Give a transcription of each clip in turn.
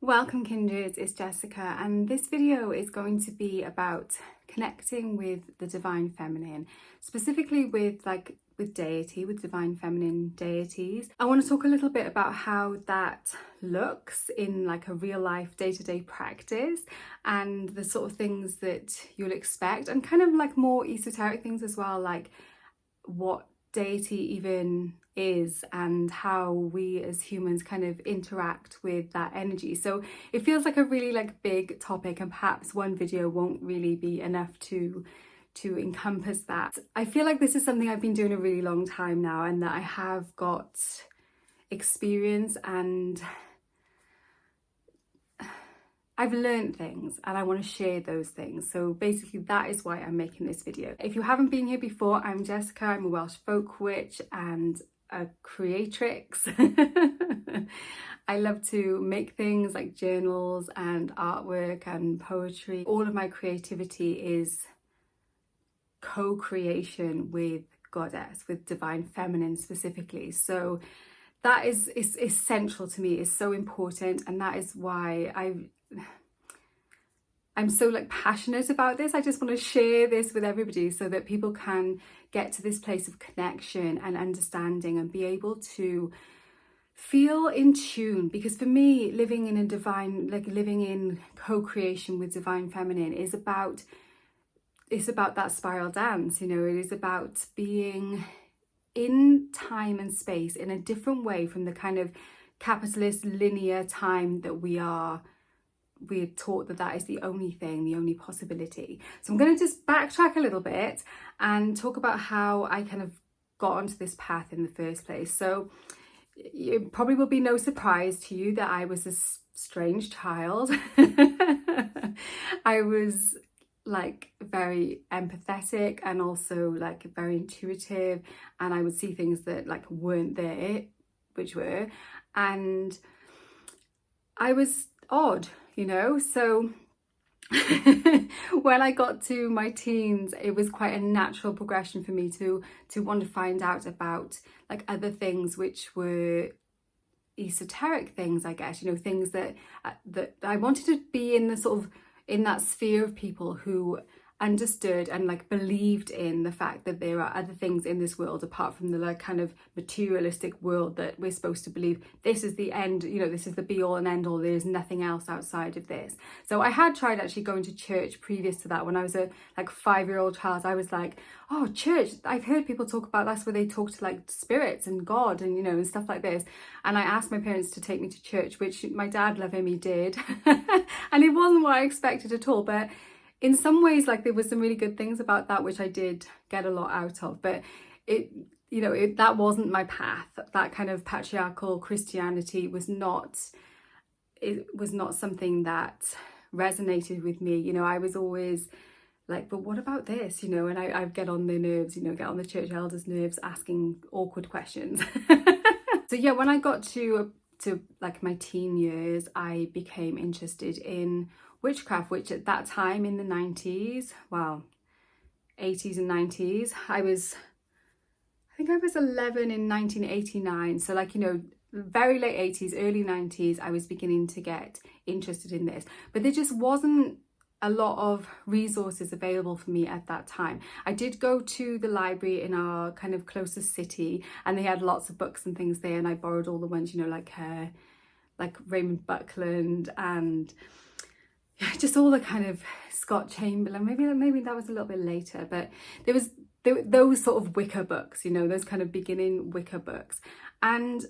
Welcome kindreds, it's Jessica, and this video is going to be about connecting with the divine feminine, specifically with deity, with divine feminine deities. I want to talk a little bit about how that looks in like a real life day-to-day practice and the sort of things that you'll expect, and kind of like more esoteric things as well, like what deity even is and how we as humans kind of interact with that energy. So it feels like a really big topic, and perhaps one video won't really be enough to encompass that. I feel like this is something I've been doing a really long time now, and that I have got experience and I've learned things and I want to share those things. So basically that is why I'm making this video. If you haven't been here before, I'm Jessica. I'm a Welsh folk witch and a creatrix. I love to make things like journals and artwork and poetry. All of my creativity is co-creation with goddess, with divine feminine specifically. So that is essential to me, is so important, and that is why I'm so passionate about this. I just want to share this with everybody so that people can get to this place of connection and understanding and be able to feel in tune. Because for me, living in a divine, living in co-creation with divine feminine is about, it's about that spiral dance, you know. It is about being in time and space in a different way from the kind of capitalist linear time that we're taught that is the only thing, the only possibility. So I'm going to just backtrack a little bit and talk about how I kind of got onto this path in the first place. So it probably will be no surprise to you that I was a strange child. I was very empathetic and also very intuitive, and I would see things that weren't there, which were, and I was odd, you know. So when I got to my teens, it was quite a natural progression for me to want to find out about other things which were esoteric things, I guess, you know, things that I wanted to be in the sort of in that sphere of people who understood and believed in the fact that there are other things in this world apart from the kind of materialistic world that we're supposed to believe this is the end, you know, this is the be all and end all, there's nothing else outside of this. So I had tried actually going to church previous to that. When I was a 5-year-old child, I was like, oh, church, I've heard people talk about, that's where they talk to spirits and God and, you know, and stuff like this. And I asked my parents to take me to church, which my dad, love him, he did. And it wasn't what I expected at all, but in some ways, there was some really good things about that, which I did get a lot out of. But that wasn't my path. That kind of patriarchal Christianity was not something that resonated with me. You know, I was always but what about this, you know? And I'd get on their nerves, you know, get on the church elders' nerves, asking awkward questions. So yeah, when I got to my teen years, I became interested in witchcraft, which at that time in the 90s, well, 80s and 90s, I think I was 11 in 1989. So you know, very late 80s, early 90s, I was beginning to get interested in this. But there just wasn't a lot of resources available for me at that time. I did go to the library in our kind of closest city, and they had lots of books and things there, and I borrowed all the ones, you know, like Raymond Buckland and just all the kind of Scott Chamberlain. Maybe that was a little bit later, but there were those sort of Wicker books, you know, those kind of beginning Wicker books, and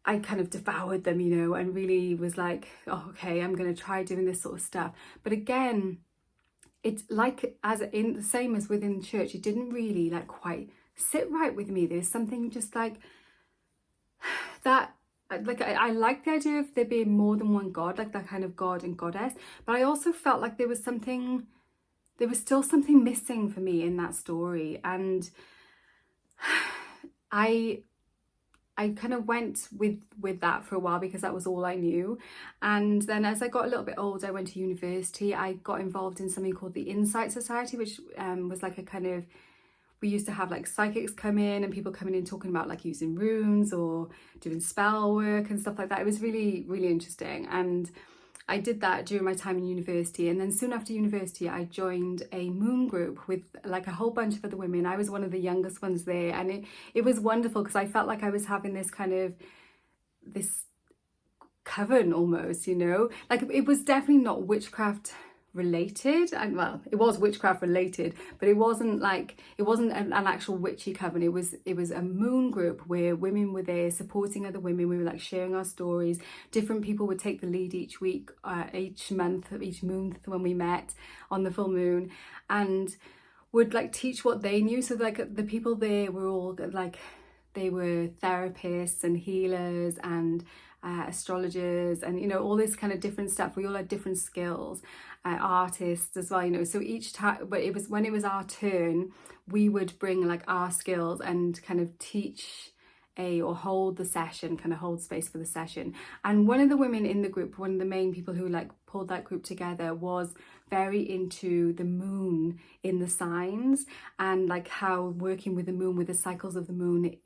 I kind of devoured them, you know, and really was like, oh, okay, I'm going to try doing this sort of stuff. But again, it's as in the same as within church, it didn't really quite sit right with me. There's something just that. I like the idea of there being more than one God, that kind of God and goddess. But I also felt like there was still something missing for me in that story. And I kind of went with that for a while because that was all I knew. And then as I got a little bit older, I went to university. I got involved in something called the Insight Society, which was a kind of we used to have like psychics come in and people coming in talking about like using runes or doing spell work and stuff like that. It was really, really interesting. And I did that during my time in university, and then soon after university I joined a moon group with like a whole bunch of other women. I was one of the youngest ones there, and it was wonderful because I felt like I was having this kind of this coven almost, you know, like it was definitely not witchcraft related, and well, it was witchcraft related, but it wasn't an actual witchy coven. It was a moon group where women were there supporting other women. We were like sharing our stories. Different people would take the lead each week, each month when we met on the full moon, and would like teach what they knew. So like the people there were all like, they were therapists and healers and astrologers and, you know, all this kind of different stuff. We all had different skills, artists as well, you know. So each time, but it was when it was our turn, we would bring like our skills and kind of teach or hold the session, kind of hold space for the session. And one of the women in the group, one of the main people who like pulled that group together, was very into the moon in the signs and like how working with the moon, with the cycles of the moon,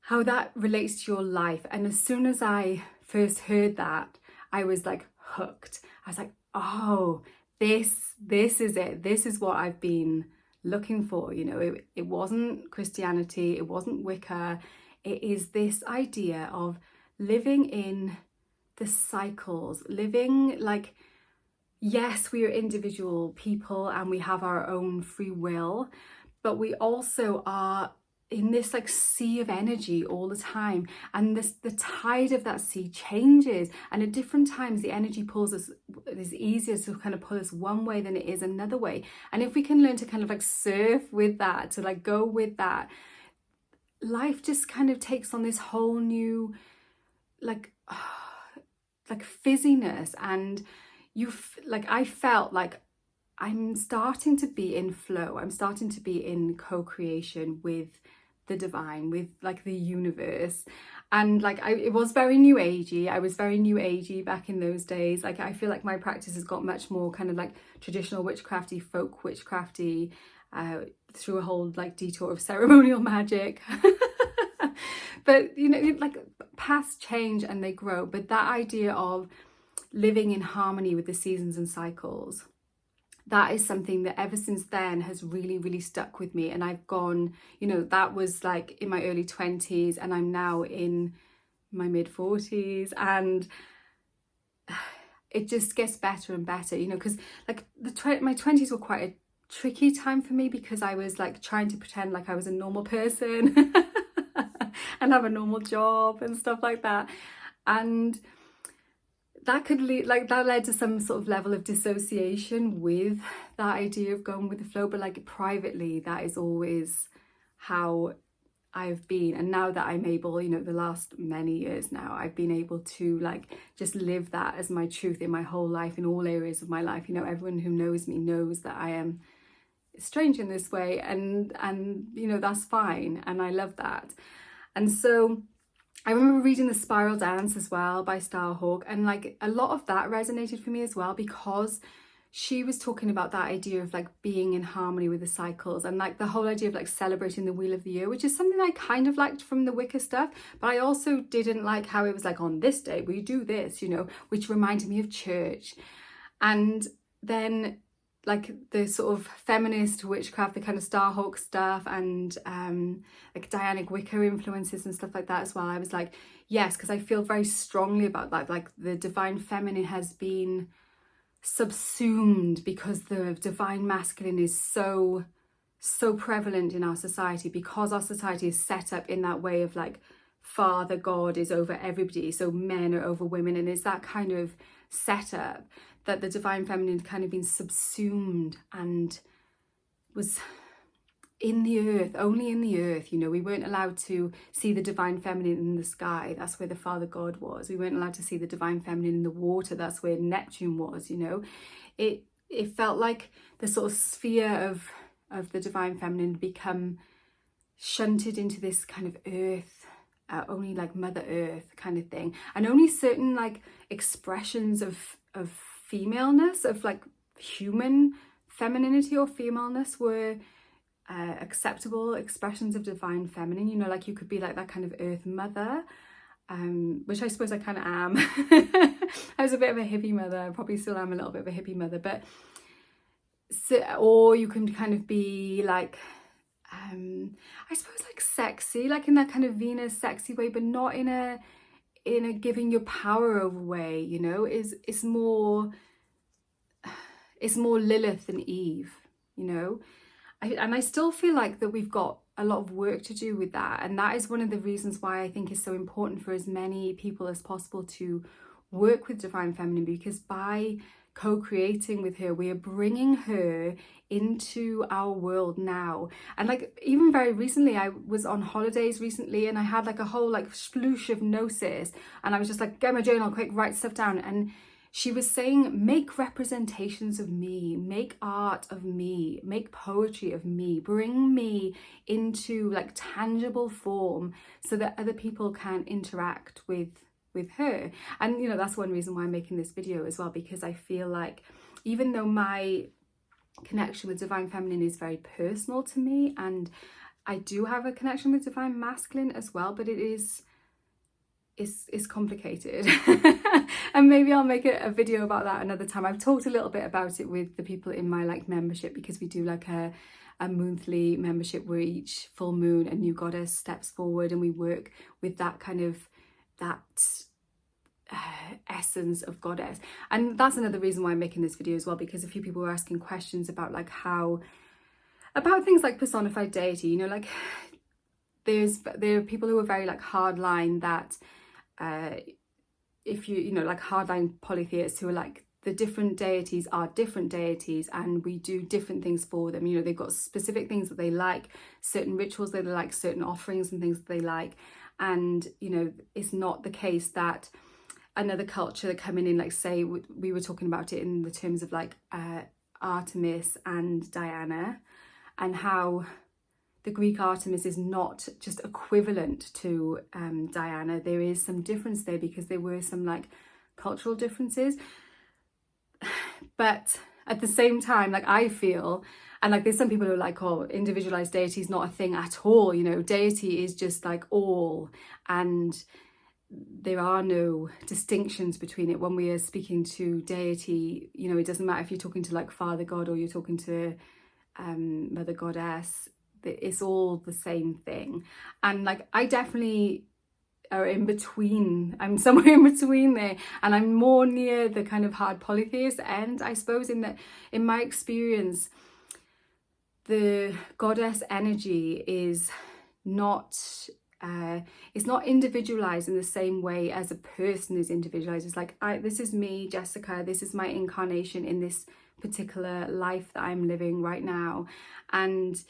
how that relates to your life. And as soon as I first heard that, I was like hooked. I was like, oh, this is it. This is what I've been looking for. You know, it wasn't Christianity, it wasn't Wicca. It is this idea of living in the cycles, living like, yes, we are individual people and we have our own free will, but we also are in this like sea of energy all the time, and the tide of that sea changes, and at different times the energy pulls us, is easier to kind of pull us one way than it is another way. And if we can learn to kind of like surf with that, to like go with that, life just kind of takes on this whole new like fizziness. And I felt like I'm starting to be in flow. I'm starting to be in co-creation with the divine, with like the universe. And like it was very new agey. I was very new agey back in those days. Like I feel like my practice has got much more kind of like traditional witchcrafty, folk witchcrafty, through a whole like detour of ceremonial magic. But you know, like paths change and they grow. But that idea of living in harmony with the seasons and cycles, that is something that ever since then has really, really stuck with me. And I've gone, you know, that was like in my early 20s and I'm now in my mid 40s, and it just gets better and better, you know, because like my 20s were quite a tricky time for me because I was like trying to pretend like I was a normal person and have a normal job and stuff like that. And that could lead, like that led to some sort of level of dissociation with that idea of going with the flow. But like privately, that is always how I've been. And now that I'm able, you know, the last many years now, I've been able to like just live that as my truth in my whole life, in all areas of my life. You know, everyone who knows me knows that I am strange in this way, and you know, that's fine, and I love that. And so I remember reading The Spiral Dance as well by Starhawk, and like a lot of that resonated for me as well, because she was talking about that idea of like being in harmony with the cycles, and like the whole idea of like celebrating the wheel of the year, which is something I kind of liked from the Wicca stuff, but I also didn't like how it was like, on this day we do this, you know, which reminded me of church. And then like the sort of feminist witchcraft, the kind of Starhawk stuff, and like Dianic Wicca influences and stuff like that as well. I was like, yes, because I feel very strongly about that. Like the divine feminine has been subsumed because the divine masculine is so prevalent in our society, because our society is set up in that way of like Father God is over everybody, so men are over women, and it's that kind of setup that the divine feminine had kind of been subsumed and was in the earth, only in the earth. You know, we weren't allowed to see the divine feminine in the sky. That's where the Father God was. We weren't allowed to see the divine feminine in the water. That's where Neptune was, you know. It felt like the sort of sphere of the divine feminine had become shunted into this kind of earth, only like Mother Earth kind of thing. And only certain like expressions of femaleness, of like human femininity or femaleness, were acceptable expressions of divine feminine. You know, like you could be like that kind of earth mother, which I suppose I kind of am. I was a bit of a hippie mother. I probably still am a little bit of a hippie mother, but so, or you can kind of be like, I suppose like sexy, like in that kind of Venus sexy way, but not in a giving your power over way. You know, it's more Lilith than Eve. You know, and I still feel like that we've got a lot of work to do with that, and that is one of the reasons why I think it's so important for as many people as possible to work with divine feminine, because by co-creating with her, we are bringing her into our world now. And like even very recently, I was on holidays recently and I had like a whole like sploosh of gnosis, and I was just like, get my journal quick, write stuff down. And she was saying, make representations of me, make art of me, make poetry of me, bring me into like tangible form so that other people can interact with her. And you know, that's one reason why I'm making this video as well, because I feel like even though my connection with divine feminine is very personal to me, and I do have a connection with divine masculine as well, but it's complicated. And maybe I'll make a video about that another time. I've talked a little bit about it with the people in my like membership, because we do like a monthly membership where each full moon a new goddess steps forward, and we work with that kind of essence of goddess. And that's another reason why I'm making this video as well, because a few people were asking questions about like about things like personified deity. You know, like there are people who are very like hardline, that if you know, like hardline polytheists who are like, the different deities are different deities and we do different things for them. You know, they've got specific things that they like, certain rituals that they like, certain offerings and things that they like. And you know, it's not the case that another culture coming in, like say we were talking about it in the terms of like Artemis and Diana, and how the Greek Artemis is not just equivalent to Diana. There is some difference there because there were some like cultural differences. But at the same time, like I feel, and like there's some people who are like, oh, individualized deity is not a thing at all. You know, deity is just like all, and there are no distinctions between it. When we are speaking to deity, you know, it doesn't matter if you're talking to like Father God or you're talking to Mother Goddess, it's all the same thing. And like I definitely are in between. I'm somewhere in between there, and I'm more near the kind of hard polytheist end, I suppose, in that in my experience the goddess energy is not it's not individualized in the same way as a person is individualized. It's like, this is me, Jessica, this is my incarnation in this particular life that I'm living right now, and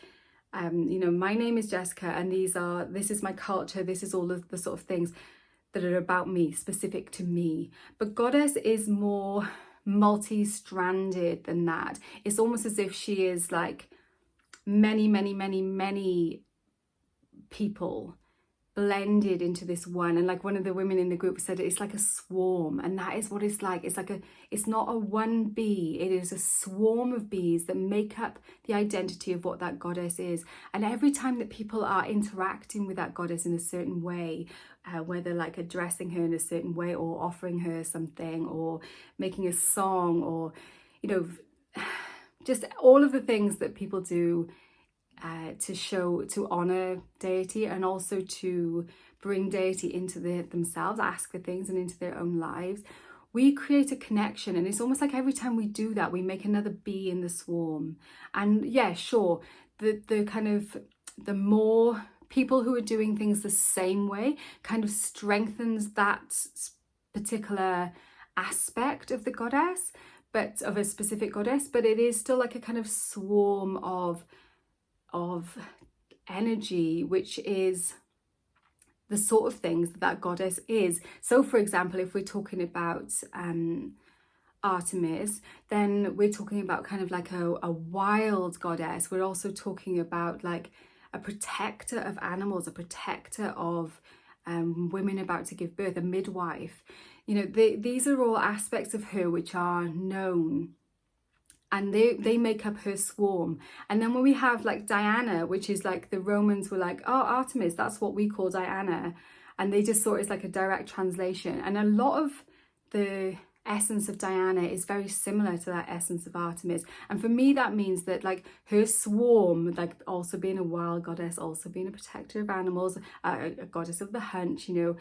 you know, my name is Jessica, and this is my culture, this is all of the sort of things that are about me, specific to me. But goddess is more multi-stranded than that. It's almost as if she is like many people blended into this one. And like one of the women in the group said, it's like a swarm, and that is what it's like. It's not a one bee, it is a swarm of bees that make up the identity of what that goddess is. And every time that people are interacting with that goddess in a certain way, whether like addressing her in a certain way or offering her something or making a song, or you know, just all of the things that people do to honor deity, and also to bring deity into themselves, ask for things and into their own lives. We create a connection, and it's almost like every time we do that, we make another bee in the swarm. And yeah, sure, the kind of the more people who are doing things the same way kind of strengthens that particular aspect of the goddess, but of a specific goddess. But it is still like a kind of swarm of energy, which is the sort of things that goddess is. So for example, if we're talking about Artemis, then we're talking about kind of like a wild goddess. We're also talking about like a protector of animals, a protector of women about to give birth, a midwife. You know, these are all aspects of her which are known. and they make up her swarm. And then when we have like Diana, which is like the Romans were like, oh, Artemis, that's what we call Diana, and they just saw it as like a direct translation. And a lot of the essence of Diana is very similar to that essence of Artemis. And for me, that means that like her swarm, like also being a wild goddess, also being a protector of animals, a goddess of the hunt, you know,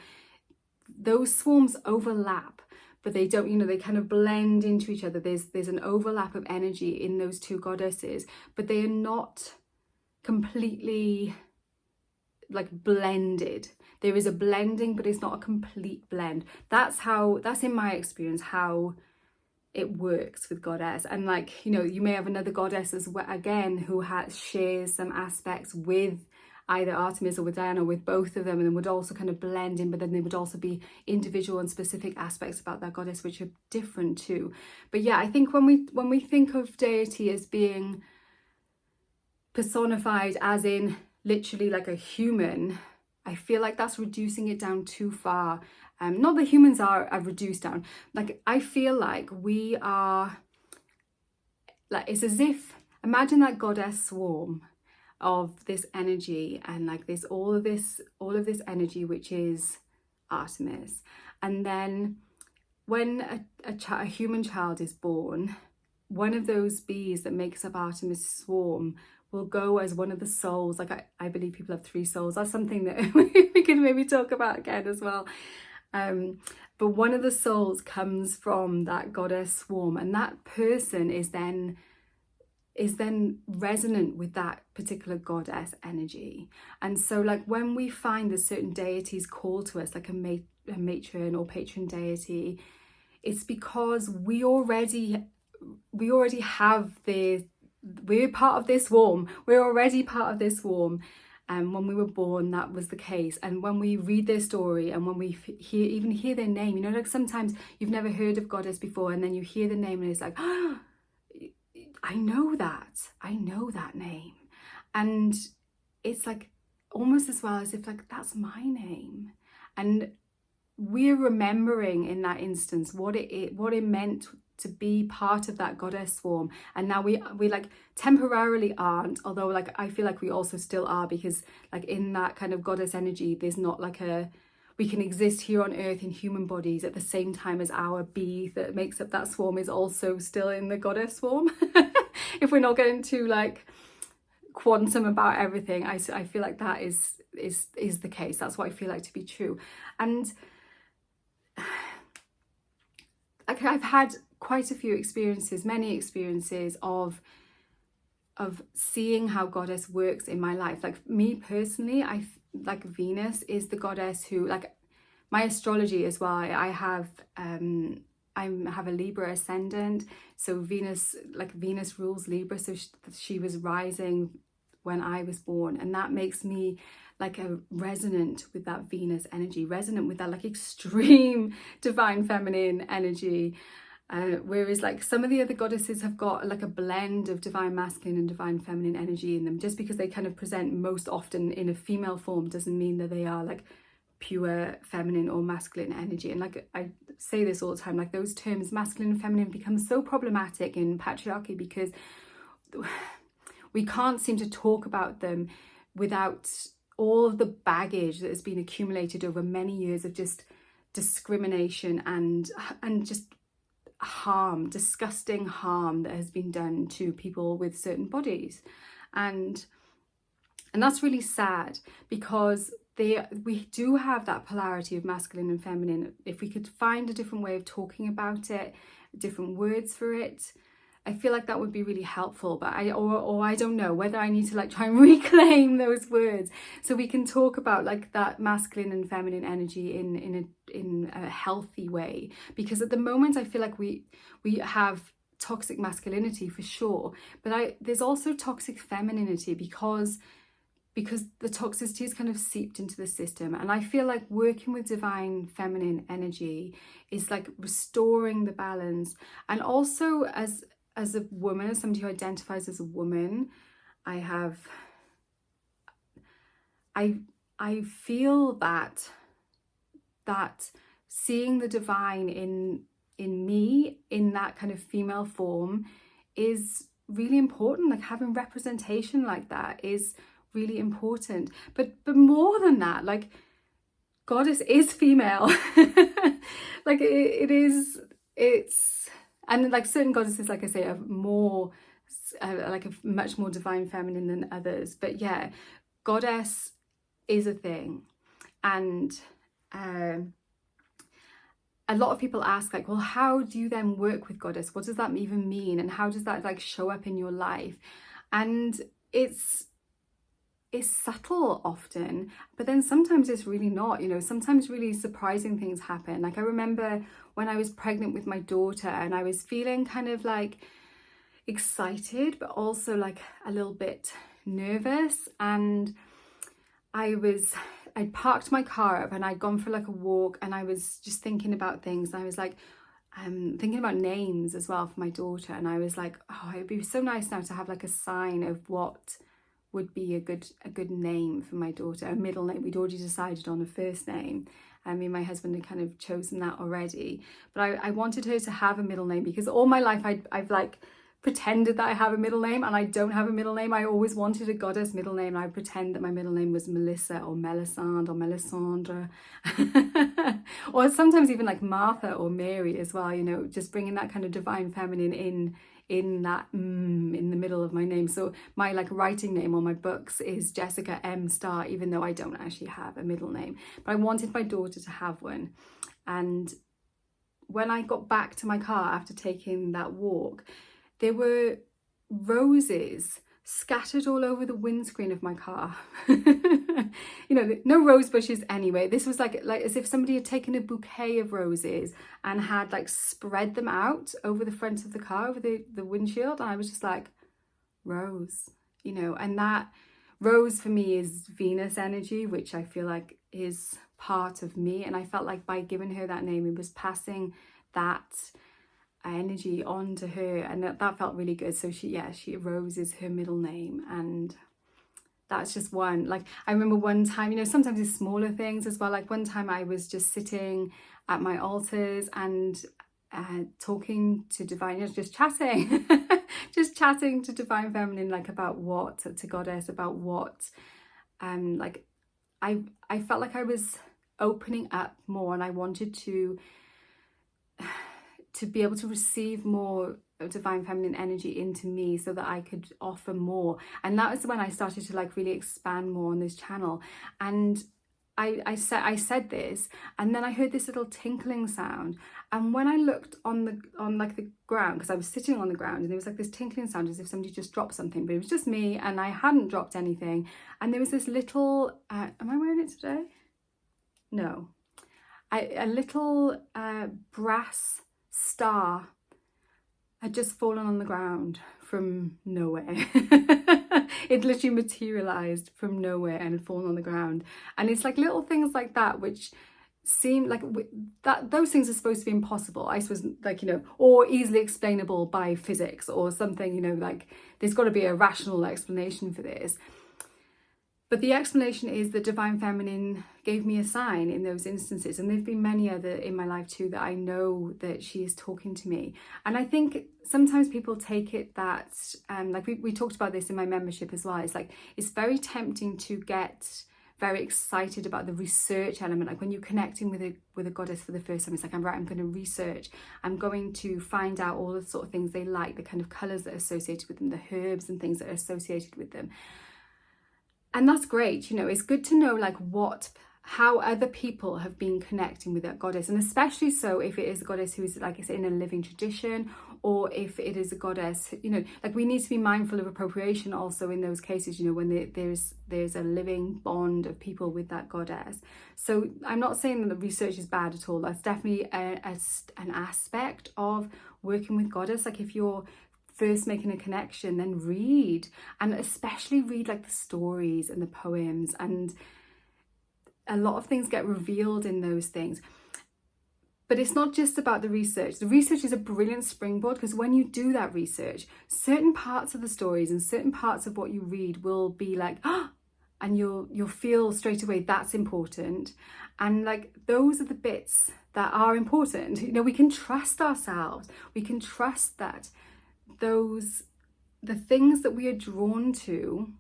those swarms overlap, but they don't, you know, they kind of blend into each other. There's an overlap of energy in those two goddesses, but they are not completely like blended. There is a blending, but it's not a complete blend. That's in my experience how it works with goddess. And like, you know, you may have another goddess as well, again, who shares some aspects with either Artemis or with Diana, or with both of them, and then would also kind of blend in, but then there would also be individual and specific aspects about that goddess which are different too. But yeah, I think when we think of deity as being personified as in literally like a human, I feel like that's reducing it down too far. Not that humans are reduced down. Like, I feel like we are, like, it's as if, imagine that goddess swarm of this energy, and like this all of this energy which is Artemis. And then when a human child is born, one of those bees that makes up Artemis' swarm will go as one of the souls. Like, I believe people have 3 souls. That's something that we can maybe talk about again as well. But one of the souls comes from that goddess swarm, and that person is then resonant with that particular goddess energy. And so like when we find that certain deities call to us, like a matron or patron deity, it's because we already have we're part of this swarm. We're already part of this swarm. And when we were born, that was the case. And when we read their story, and when we hear their name, you know, like sometimes you've never heard of goddess before, and then you hear the name and it's like, oh, I know that name. And it's like almost as well as if like that's my name. And we're remembering in that instance what it meant to be part of that goddess swarm. And now we like temporarily aren't, although like I feel like we also still are, because like in that kind of goddess energy, there's not like we can exist here on earth in human bodies at the same time as our bee that makes up that swarm is also still in the goddess swarm. If we're not getting too like quantum about everything, I feel like that is the case. That's what I feel like to be true. And like I've had quite a few experiences, many experiences of seeing how goddess works in my life. Like me personally, like Venus is the goddess who, like my astrology as well, I have a Libra ascendant, so Venus rules Libra, so she was rising when I was born, and that makes me like a resonant with that Venus energy, resonant with that like extreme divine feminine energy. Whereas like some of the other goddesses have got like a blend of divine masculine and divine feminine energy in them. Just because they kind of present most often in a female form doesn't mean that they are like pure feminine or masculine energy. And like I say this all the time, like those terms masculine and feminine become so problematic in patriarchy because we can't seem to talk about them without all of the baggage that has been accumulated over many years of just discrimination and just harm, disgusting harm that has been done to people with certain bodies. And that's really sad, because we do have that polarity of masculine and feminine. If we could find a different way of talking about it, different words for it, I feel like that would be really helpful. But I don't know whether I need to like try and reclaim those words so we can talk about like that masculine and feminine energy in a healthy way. Because at the moment I feel like we have toxic masculinity for sure, but there's also toxic femininity because the toxicity is kind of seeped into the system. And I feel like working with divine feminine energy is like restoring the balance. And also as a woman, as somebody who identifies as a woman, I feel that seeing the divine in me in that kind of female form is really important. Like having representation like that is really important. But more than that, like goddess is female. Like it's and like certain goddesses, like I say, are more like a much more divine feminine than others. But yeah, goddess is a thing. And a lot of people ask, like, well, how do you then work with goddess? What does that even mean? And how does that like show up in your life? And it's subtle often, but then sometimes it's really not, you know. Sometimes really surprising things happen. Like I remember when I was pregnant with my daughter, and I was feeling kind of like excited, but also like a little bit nervous. And I'd parked my car up and I'd gone for like a walk, and I was just thinking about things. And I was like, thinking about names as well for my daughter. And I was like, oh, it'd be so nice now to have like a sign of what would be a good name for my daughter, a middle name. We'd already decided on a first name. I mean, my husband had kind of chosen that already, but I wanted her to have a middle name, because all my life I've like pretended that I have a middle name, and I don't have a middle name. I always wanted a goddess middle name, and I pretend that my middle name was Melissa or Melisande or Melisandre or sometimes even like Martha or Mary as well, you know, just bringing that kind of divine feminine in that in the middle of my name. So my like writing name on my books is Jessica M Star, even though I don't actually have a middle name. But I wanted my daughter to have one. And when I got back to my car after taking that walk, there were roses scattered all over the windscreen of my car. You know, no rose bushes anyway. This was like as if somebody had taken a bouquet of roses and had like spread them out over the front of the car, over the windshield. And I was just like, rose, you know. And that rose for me is Venus energy, which I feel like is part of me. And I felt like by giving her that name, it was passing that energy on to her, and that felt really good. So she Rose is her middle name, and that's just one. Like I remember one time, you know, sometimes it's smaller things as well. Like one time I was just sitting at my altars and talking to divine, just chatting just chatting to divine feminine, like about what to goddess, about what like I felt like I was opening up more, and I wanted to be able to receive more divine feminine energy into me so that I could offer more. And that was when I started to like really expand more on this channel. And I said this, and then I heard this little tinkling sound. And when I looked on the ground, because I was sitting on the ground, and there was like this tinkling sound as if somebody just dropped something, but it was just me, and I hadn't dropped anything. And there was this little am I wearing it today? No. A little brass star had just fallen on the ground from nowhere. It literally materialized from nowhere and had fallen on the ground. And it's like little things like that which seem like that those things are supposed to be impossible, I suppose, like, you know, or easily explainable by physics or something, you know, like there's got to be a rational explanation for this. But the explanation is that divine feminine gave me a sign in those instances. And there've been many other in my life too that I know that she is talking to me. And I think sometimes people take it that, like we talked about this in my membership as well. It's like, it's very tempting to get very excited about the research element. Like when you're connecting with a goddess for the first time, it's like, I'm going to research. I'm going to find out all the sort of things they like, the kind of colours that are associated with them, the herbs and things that are associated with them. And that's great, you know. It's good to know like how other people have been connecting with that goddess, and especially so if it is a goddess who is, like I say, in a living tradition, or if it is a goddess, you know, like we need to be mindful of appropriation also in those cases, you know, when there's a living bond of people with that goddess. So I'm not saying that the research is bad at all. That's definitely an aspect of working with goddess. Like if you're first making a connection, then read, and especially read like the stories and the poems, and a lot of things get revealed in those things. But it's not just about the research. The research is a brilliant springboard, because when you do that research, certain parts of the stories and certain parts of what you read will be like, ah, and you'll feel straight away that's important. And like those are the bits that are important. You know, we can trust ourselves. We can trust that the things that we are drawn to,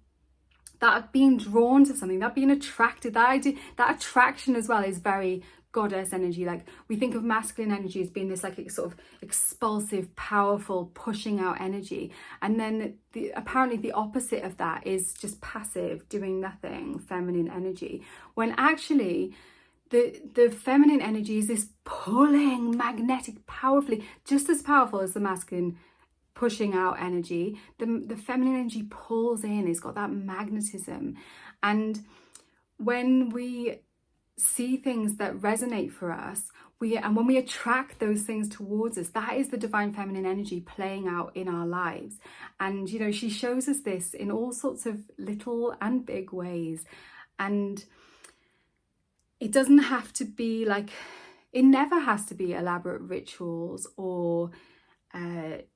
that are being drawn to something, that being attracted, that idea, that attraction as well is very goddess energy. Like, we think of masculine energy as being this like sort of expulsive, powerful, pushing out energy, and then apparently the opposite of that is just passive, doing nothing, feminine energy, when actually the feminine energy is this pulling, magnetic, powerfully, just as powerful as the masculine pushing out energy. The feminine energy pulls in, it's got that magnetism. And when we see things that resonate for us, and when we attract those things towards us, that is the divine feminine energy playing out in our lives. And you know, she shows us this in all sorts of little and big ways. And it doesn't have to be like, it never has to be elaborate rituals or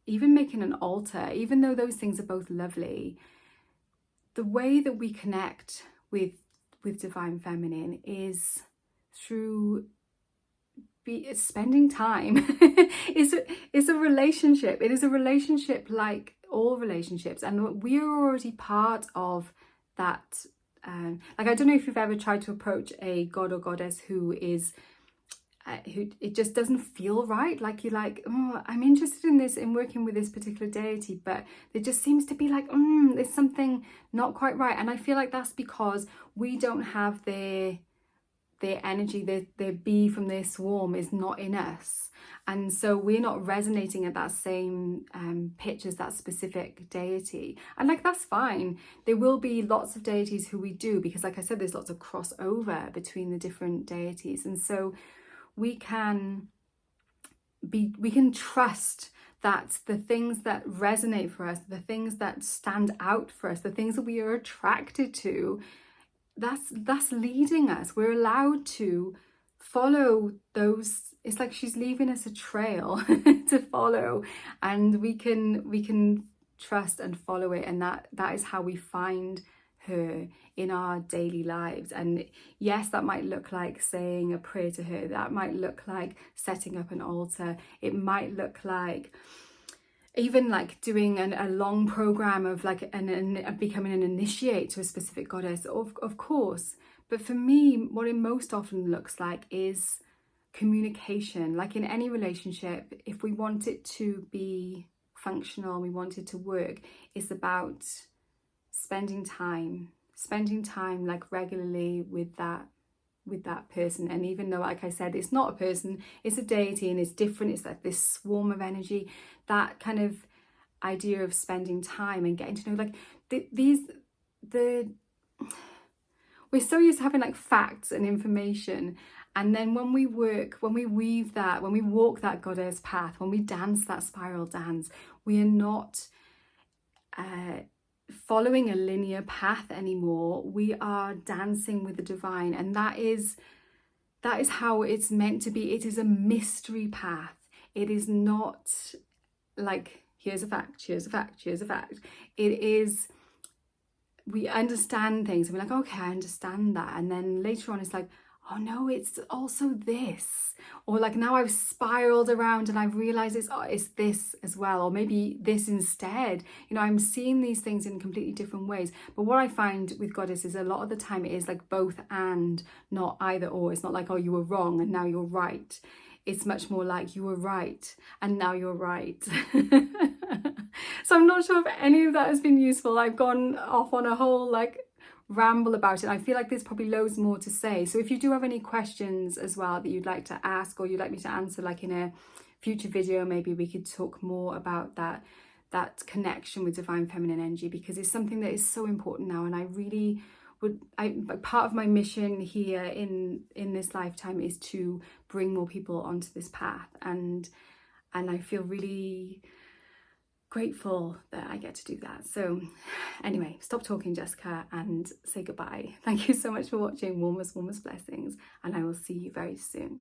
even making an altar, even though those things are both lovely. The way that we connect with divine feminine is through spending time. It's a relationship. It is a relationship like all relationships, and we are already part of that. Like, I don't know if you've ever tried to approach a god or goddess who it just doesn't feel right. Like, you're like, oh, I'm interested in this, in working with this particular deity, but there just seems to be like, there's something not quite right. And I feel like that's because we don't have their energy, their bee from their swarm is not in us. And so we're not resonating at that same pitch as that specific deity. And like, that's fine. There will be lots of deities who we do, because like I said, there's lots of crossover between the different deities. And so we can trust that the things that resonate for us, the things that stand out for us, the things that we are attracted to, that's leading us. We're allowed to follow those. It's like she's leaving us a trail to follow, and we can trust and follow it. And that is how we find her in our daily lives. And yes, that might look like saying a prayer to her, that might look like setting up an altar, it might look like even like doing a long program of like becoming an initiate to a specific goddess, of course. But for me, what it most often looks like is communication. Like, in any relationship, if we want it to be functional, we want it to work, it's about spending time like regularly with that person. And even though, like I said, it's not a person, it's a deity, and it's different, it's like this swarm of energy, that kind of idea of spending time and getting to know, like, we're so used to having like facts and information, and then when we weave that, when we walk that goddess path, when we dance that spiral dance, we are not following a linear path anymore. We are dancing with the divine, and that is how it's meant to be. It is a mystery path. It is not like, here's a fact, here's a fact, here's a fact. It is, we understand things and we're like, okay, I understand that, and then later on it's like, oh no, it's also this. Or like, now I've spiraled around and I've realized it's this as well, or maybe this instead. You know, I'm seeing these things in completely different ways. But what I find with goddess is a lot of the time it is like both and, not either or. It's not like, oh, you were wrong and now you're right. It's much more like, you were right and now you're right. So I'm not sure if any of that has been useful. I've gone off on a whole like ramble about it. I feel like there's probably loads more to say. So if you do have any questions as well that you'd like to ask, or you'd like me to answer, like in a future video, maybe we could talk more about that connection with divine feminine energy, because it's something that is so important now. And I really part of my mission here in this lifetime is to bring more people onto this path, and I feel really grateful that I get to do that. So anyway, stop talking, Jessica, and say goodbye. Thank you so much for watching. Warmest blessings, and I will see you very soon.